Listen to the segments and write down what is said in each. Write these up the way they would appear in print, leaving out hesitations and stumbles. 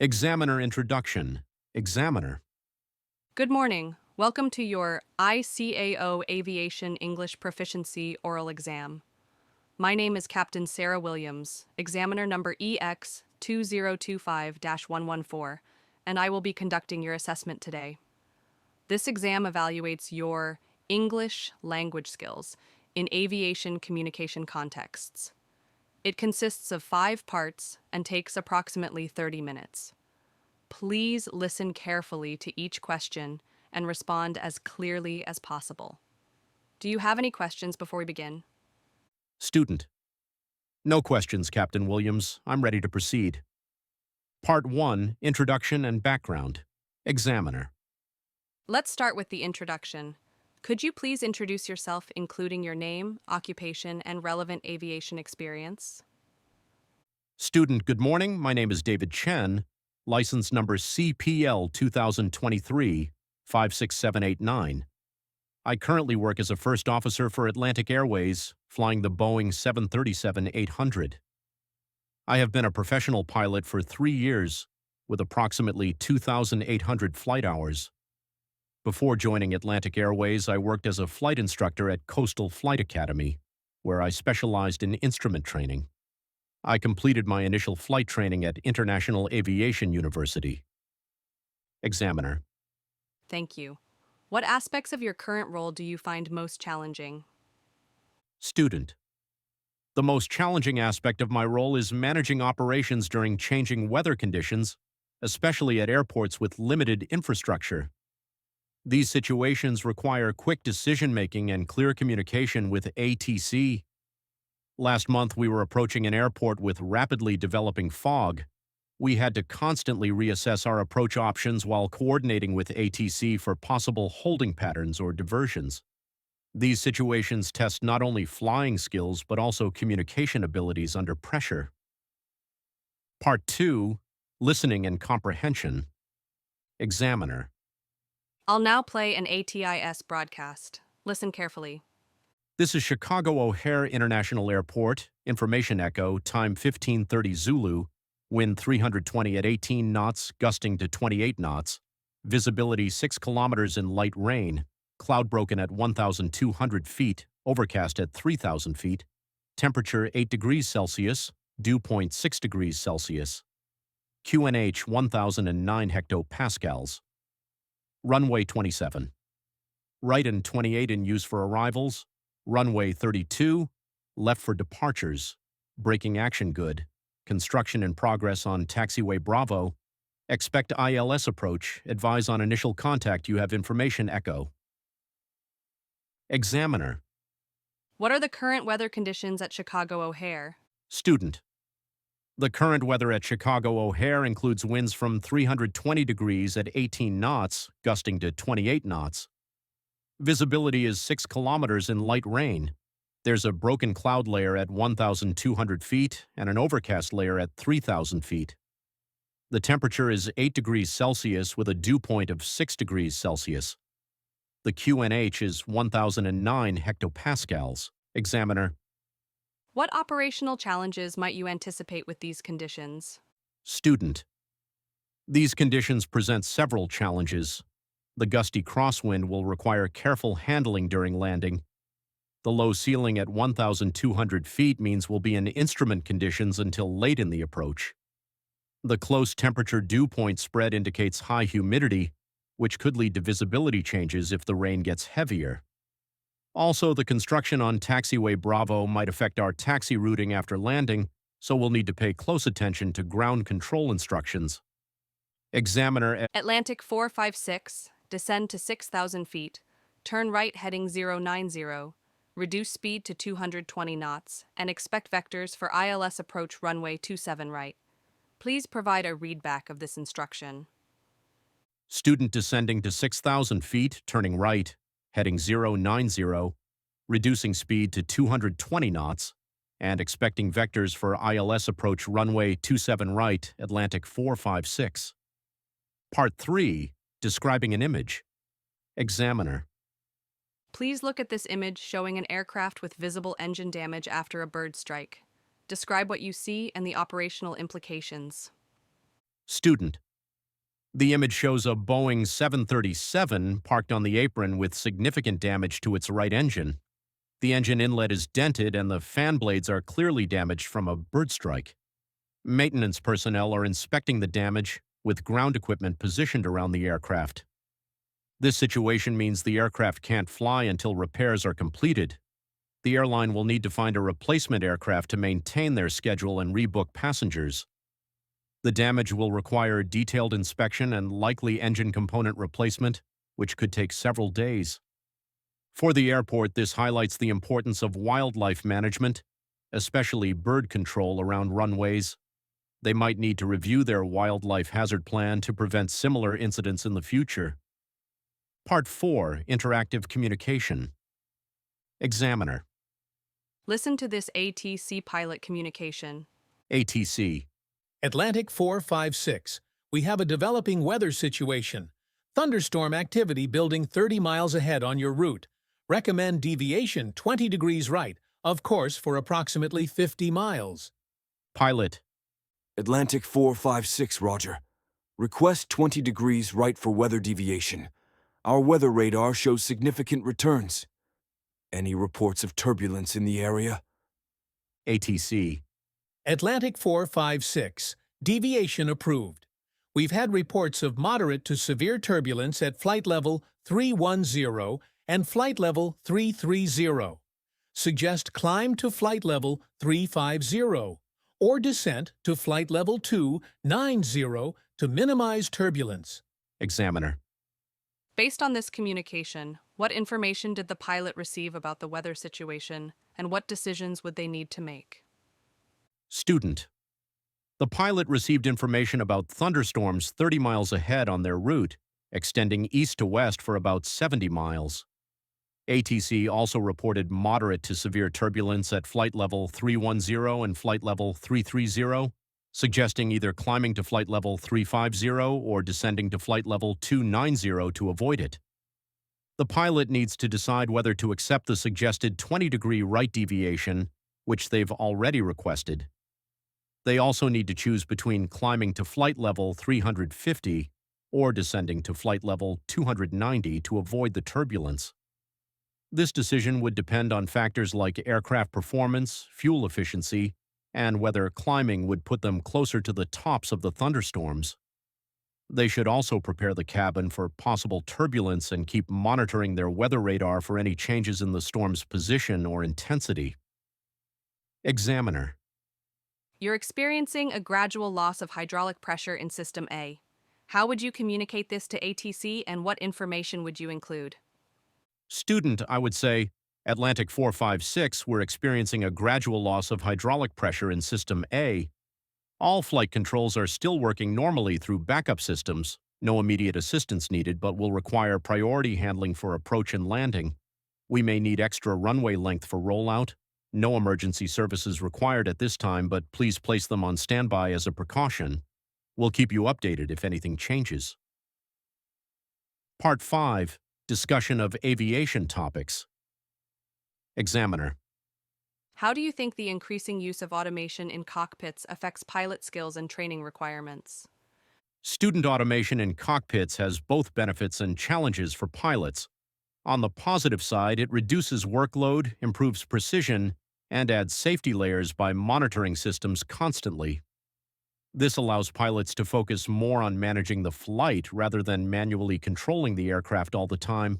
Examiner Introduction. Examiner. Good morning. Welcome to your ICAO Aviation English Proficiency Oral Exam. My name is Captain Sarah Williams, examiner number EX 2025 114, and I will be conducting your assessment today. This exam evaluates your English language skills in aviation communication contexts. It consists of 5 parts and takes approximately 30 minutes. Please listen carefully to each question and respond as clearly as possible. Do you have any questions before we begin? Student. No questions, Captain Williams. I'm ready to proceed. Part 1. Introduction and Background. Examiner. Let's start with the introduction. Could you please introduce yourself, including your name, occupation, and relevant aviation experience? Student, good morning. My name is David Chen, license number CPL 2023 56789. I currently work as a first officer for Atlantic Airways, flying the Boeing 737-800. I have been a professional pilot for 3 years, with approximately 2,800 flight hours. Before joining Atlantic Airways, I worked as a flight instructor at Coastal Flight Academy, where I specialized in instrument training. I completed my initial flight training at International Aviation University. Examiner. Thank you. What aspects of your current role do you find most challenging? Student. The most challenging aspect of my role is managing operations during changing weather conditions, especially at airports with limited infrastructure. These situations require quick decision-making and clear communication with ATC. Last month, we were approaching an airport with rapidly developing fog. We had to constantly reassess our approach options while coordinating with ATC for possible holding patterns or diversions. These situations test not only flying skills but also communication abilities under pressure. Part 2. Listening and Comprehension. Examiner. I'll now play an ATIS broadcast. Listen carefully. This is Chicago O'Hare International Airport, Information Echo, time 1530 Zulu, wind 320 at 18 knots, gusting to 28 knots, visibility 6 kilometers in light rain, cloud broken at 1,200 feet, overcast at 3,000 feet, temperature 8 degrees Celsius, dew point 6 degrees Celsius, QNH 1,009 hectopascals. Runway 27. Right and 28 in use for arrivals. Runway 32, left for departures. Braking action good. Construction in progress on taxiway Bravo. Expect ILS approach. Advise on initial contact. You have information echo. Examiner. What are the current weather conditions at Chicago O'Hare? Student. The current weather at Chicago O'Hare includes winds from 320 degrees at 18 knots, gusting to 28 knots. Visibility is 6 kilometers in light rain. There's a broken cloud layer at 1,200 feet and an overcast layer at 3,000 feet. The temperature is 8 degrees Celsius with a dew point of 6 degrees Celsius. The QNH is 1,009 hectopascals. Examiner. What operational challenges might you anticipate with these conditions? Student. These conditions present several challenges. The gusty crosswind will require careful handling during landing. The low ceiling at 1,200 feet means we'll be in instrument conditions until late in the approach. The close temperature dew point spread indicates high humidity, which could lead to visibility changes if the rain gets heavier. Also, the construction on taxiway Bravo might affect our taxi routing after landing, so we'll need to pay close attention to ground control instructions. Examiner. Atlantic 456, descend to 6,000 feet, turn right heading 090, reduce speed to 220 knots, and expect vectors for ILS approach runway 27 right. Please provide a readback of this instruction. Student descending to 6,000 feet, turning right, heading 090, reducing speed to 220 knots, and expecting vectors for ILS approach runway 27 right, Atlantic 456. Part 3. Describing an image. Examiner. Please look at this image showing an aircraft with visible engine damage after a bird strike. Describe what you see and the operational implications. Student. The image shows a Boeing 737 parked on the apron with significant damage to its right engine. The engine inlet is dented and the fan blades are clearly damaged from a bird strike. Maintenance personnel are inspecting the damage with ground equipment positioned around the aircraft. This situation means the aircraft can't fly until repairs are completed. The airline will need to find a replacement aircraft to maintain their schedule and rebook passengers. The damage will require detailed inspection and likely engine component replacement, which could take several days. For the airport, this highlights the importance of wildlife management, especially bird control around runways. They might need to review their wildlife hazard plan to prevent similar incidents in the future. Part 4. Interactive Communication. Examiner. Listen to this ATC pilot communication. ATC. Atlantic 456. We have a developing weather situation. Thunderstorm activity building 30 miles ahead on your route. Recommend deviation 20 degrees right, of course for approximately 50 miles. Pilot. Atlantic 456, roger. Request 20 degrees right for weather deviation. Our weather radar shows significant returns. Any reports of turbulence in the area? ATC. Atlantic 456. Deviation approved. We've had reports of moderate to severe turbulence at flight level 310 and flight level 330. Suggest climb to flight level 350 or descent to flight level 290 to minimize turbulence. Examiner. Based on this communication, what information did the pilot receive about the weather situation, and what decisions would they need to make? Student. The pilot received information about thunderstorms 30 miles ahead on their route, extending east to west for about 70 miles. ATC also reported moderate to severe turbulence at flight level 310 and flight level 330, suggesting either climbing to flight level 350 or descending to flight level 290 to avoid it. The pilot needs to decide whether to accept the suggested 20-degree right deviation, which they've already requested. They also need to choose between climbing to flight level 350 or descending to flight level 290 to avoid the turbulence. This decision would depend on factors like aircraft performance, fuel efficiency, and whether climbing would put them closer to the tops of the thunderstorms. They should also prepare the cabin for possible turbulence and keep monitoring their weather radar for any changes in the storm's position or intensity. Examiner. You're experiencing a gradual loss of hydraulic pressure in System A. How would you communicate this to ATC, and what information would you include? Student, I would say, Atlantic 456, we're experiencing a gradual loss of hydraulic pressure in System A. All flight controls are still working normally through backup systems. No immediate assistance needed, but will require priority handling for approach and landing. We may need extra runway length for rollout. No emergency services required at this time, but please place them on standby as a precaution. We'll keep you updated if anything changes. Part 5. Discussion of aviation topics. Examiner. How do you think the increasing use of automation in cockpits affects pilot skills and training requirements? Student automation in cockpits has both benefits and challenges for pilots. On the positive side, it reduces workload, improves precision, and adds safety layers by monitoring systems constantly. This allows pilots to focus more on managing the flight rather than manually controlling the aircraft all the time.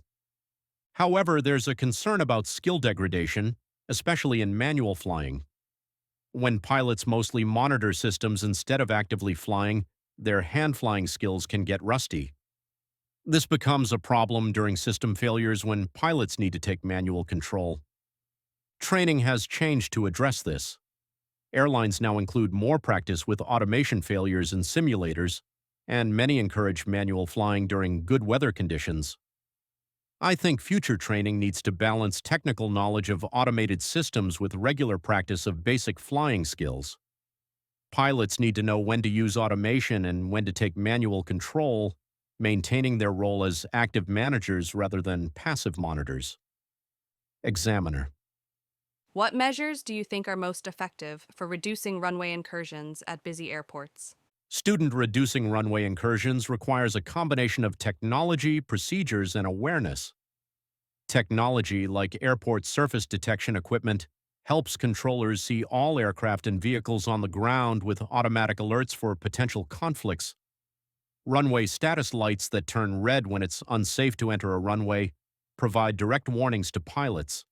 However, there's a concern about skill degradation, especially in manual flying. When pilots mostly monitor systems instead of actively flying, their hand-flying skills can get rusty. This becomes a problem during system failures when pilots need to take manual control. Training has changed to address this. Airlines now include more practice with automation failures in simulators, and many encourage manual flying during good weather conditions. I think future training needs to balance technical knowledge of automated systems with regular practice of basic flying skills. Pilots need to know when to use automation and when to take manual control, maintaining their role as active managers rather than passive monitors. Examiner. What measures do you think are most effective for reducing runway incursions at busy airports? Student reducing runway incursions requires a combination of technology, procedures, and awareness. Technology, like airport surface detection equipment, helps controllers see all aircraft and vehicles on the ground with automatic alerts for potential conflicts. Runway status lights that turn red when it's unsafe to enter a runway provide direct warnings to pilots.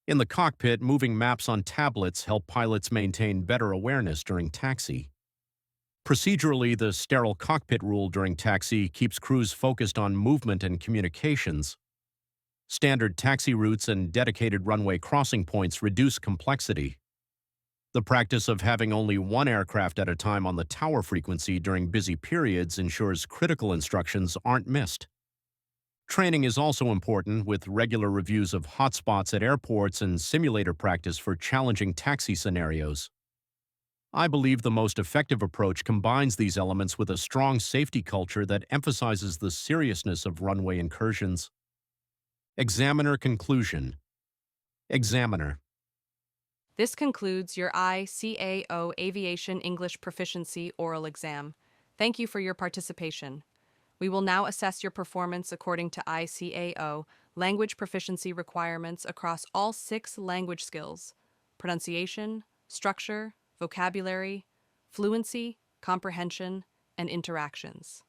In the cockpit, moving maps on tablets help pilots maintain better awareness during taxi. Procedurally, the sterile cockpit rule during taxi keeps crews focused on movement and communications. Standard taxi routes and dedicated runway crossing points reduce complexity. The practice of having only one aircraft at a time on the tower frequency during busy periods ensures critical instructions aren't missed. Training is also important, with regular reviews of hotspots at airports and simulator practice for challenging taxi scenarios. I believe the most effective approach combines these elements with a strong safety culture that emphasizes the seriousness of runway incursions. Examiner conclusion. Examiner. This concludes your ICAO Aviation English Proficiency oral exam. Thank you for your participation. We will now assess your performance according to ICAO Language Proficiency requirements across all 6 language skills: pronunciation, structure, vocabulary, fluency, comprehension, and interactions.